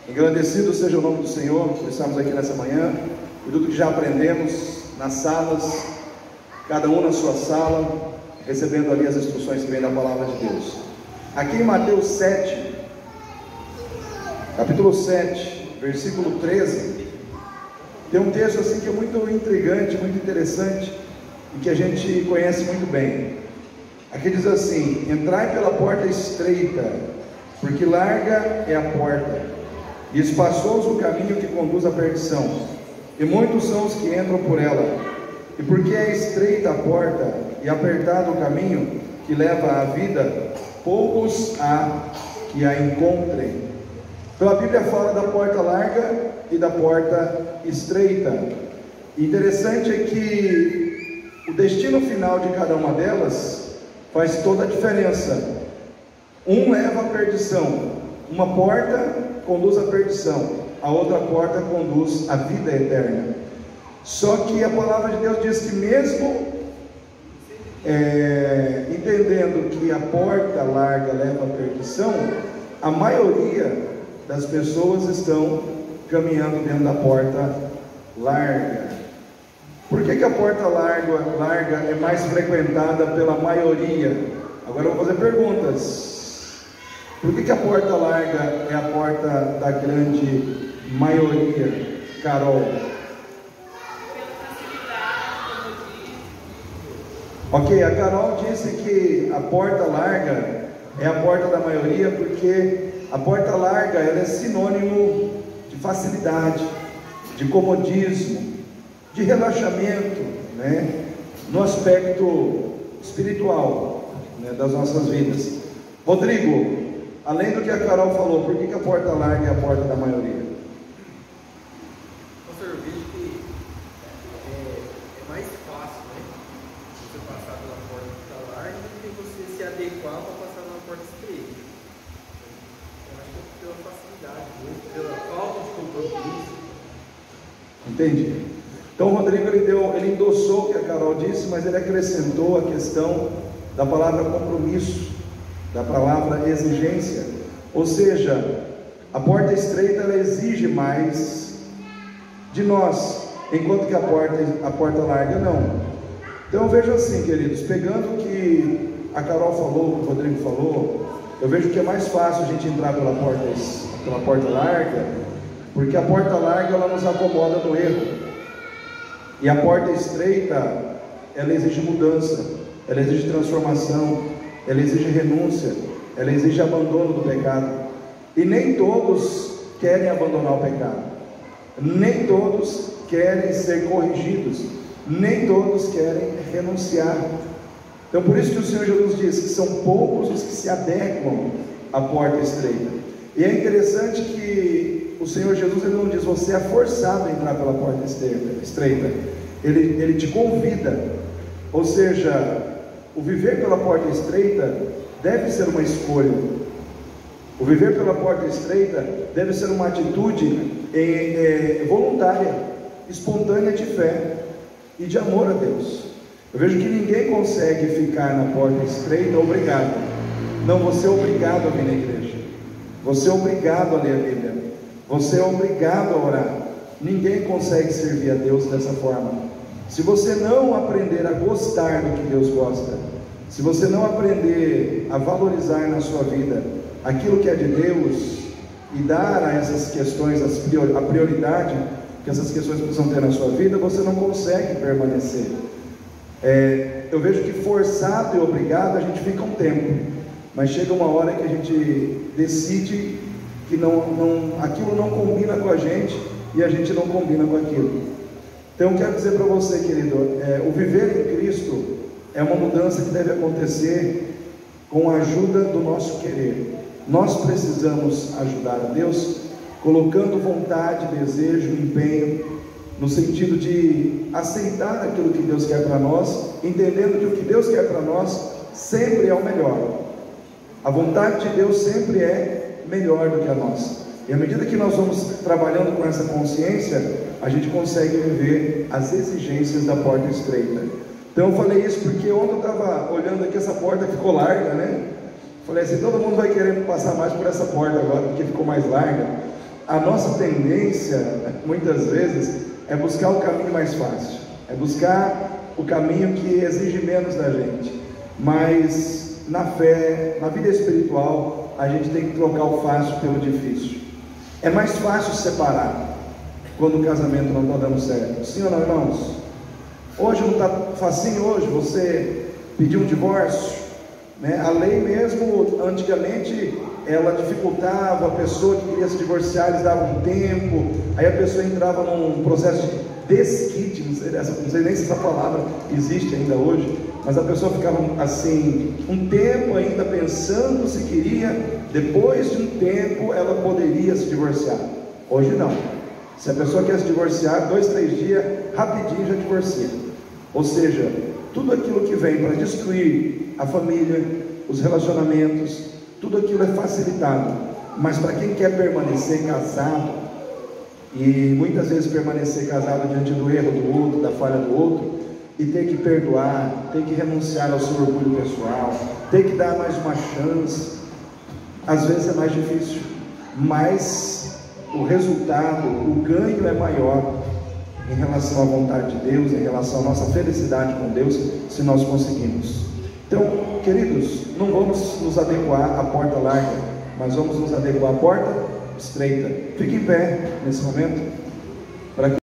Engrandecido seja o nome do Senhor, por estarmos aqui nessa manhã, por tudo que já aprendemos nas salas, cada um na sua sala, recebendo ali as instruções que vêm da palavra de Deus. Aqui em Mateus 7, capítulo 7, versículo 13, tem um texto assim que é muito intrigante, muito interessante, e que a gente conhece muito bem. Aqui diz assim: entrai pela porta estreita, porque larga é a porta, e espaçoso o caminho que conduz à perdição, e muitos são os que entram por ela. E porque é estreita a porta e apertado o caminho que leva à vida, poucos há que a encontrem. Então a Bíblia fala da porta larga e da porta estreita. E interessante é que o destino final de cada uma delas faz toda a diferença. Um leva à perdição, uma porta conduz à perdição, a outra porta conduz à vida eterna. Só que a palavra de Deus diz que mesmo entendendo que a porta larga leva à perdição, a maioria das pessoas estão caminhando dentro da porta larga. Por que a porta larga é mais frequentada pela maioria? Agora eu vou fazer perguntas. Por que a porta larga é a porta da grande maioria, Carol? Ok, a Carol disse que a porta larga é a porta da maioria porque a porta larga ela é sinônimo de facilidade, de comodismo, de relaxamento, né? No aspecto espiritual, né, das nossas vidas. Rodrigo, além do que a Carol falou, por que a porta larga é a porta da maioria? Pastor, eu vejo que é mais fácil, né? Você passar pela porta larga do que você se adequar para passar pela porta estreita. Eu acho que é pela facilidade, pela falta de compromisso. Entendi. Então o Rodrigo ele endossou o que a Carol disse, mas ele acrescentou a questão da palavra compromisso, da palavra exigência. Ou seja, a porta estreita ela exige mais de nós, enquanto que a porta larga não. Então eu vejo assim, queridos, pegando o que a Carol falou, o que o Rodrigo falou, eu vejo que é mais fácil a gente entrar pela porta larga, porque a porta larga ela nos acomoda no erro, e a porta estreita ela exige mudança, ela exige transformação, ela exige renúncia, ela exige abandono do pecado. E nem todos querem abandonar o pecado, nem todos querem ser corrigidos, nem todos querem renunciar. Então por isso que o Senhor Jesus diz que são poucos os que se adequam à porta estreita. E é interessante que o Senhor Jesus ele não diz você é forçado a entrar pela porta estreita. Ele te convida. Ou seja, o viver pela porta estreita deve ser uma escolha. O viver pela porta estreita deve ser uma atitude voluntária, espontânea de fé e de amor a Deus. Eu vejo que ninguém consegue ficar na porta estreita obrigado. Não, você é obrigado a vir na igreja. Você é obrigado a ler a Bíblia. Você é obrigado a orar. Ninguém consegue servir a Deus dessa forma. Se você não aprender a gostar do que Deus gosta, se você não aprender a valorizar na sua vida aquilo que é de Deus e dar a essas questões a prioridade que essas questões precisam ter na sua vida, você não consegue permanecer. Eu vejo que forçado e obrigado a gente fica um tempo, mas chega uma hora que a gente decide que aquilo não combina com a gente e a gente não combina com aquilo. Então eu quero dizer para você, querido, o viver em Cristo é uma mudança que deve acontecer com a ajuda do nosso querer. Nós precisamos ajudar a Deus colocando vontade, desejo, empenho, no sentido de aceitar aquilo que Deus quer para nós, entendendo que o que Deus quer para nós sempre é o melhor. A vontade de Deus sempre é melhor do que a nossa. E à medida que nós vamos trabalhando com essa consciência, a gente consegue viver as exigências da porta estreita. Então eu falei isso porque ontem eu estava olhando aqui, essa porta ficou larga, né? Falei assim, todo mundo vai querer passar mais por essa porta agora, porque ficou mais larga. a nossa tendência, muitas vezes, é buscar o caminho mais fácil, é buscar o caminho que exige menos da gente. Mas na fé, na vida espiritual, a gente tem que trocar o fácil pelo difícil. É mais fácil separar quando o casamento não está dando certo. Sim ou não, irmãos? Hoje não está facinho hoje você pedir um divórcio, né? A lei mesmo, antigamente, ela dificultava a pessoa que queria se divorciar, eles davam um tempo, aí a pessoa entrava num processo de desquite, não sei nem se essa palavra existe ainda hoje, mas a pessoa ficava assim, um tempo ainda pensando se queria, depois de um tempo ela poderia se divorciar. Hoje não. Se a pessoa quer se divorciar, 2, 3 dias, rapidinho já divorcia. Ou seja, tudo aquilo que vem para destruir a família, os relacionamentos, tudo aquilo é facilitado. Mas para quem quer permanecer casado, e muitas vezes permanecer casado diante do erro do outro, da falha do outro, e ter que perdoar, ter que renunciar ao seu orgulho pessoal, ter que dar mais uma chance, às vezes é mais difícil, mas o resultado, o ganho é maior em relação à vontade de Deus, em relação à nossa felicidade com Deus, se nós conseguimos. Então, queridos, não vamos nos adequar à porta larga, mas vamos nos adequar à porta estreita. Fique em pé nesse momento, para que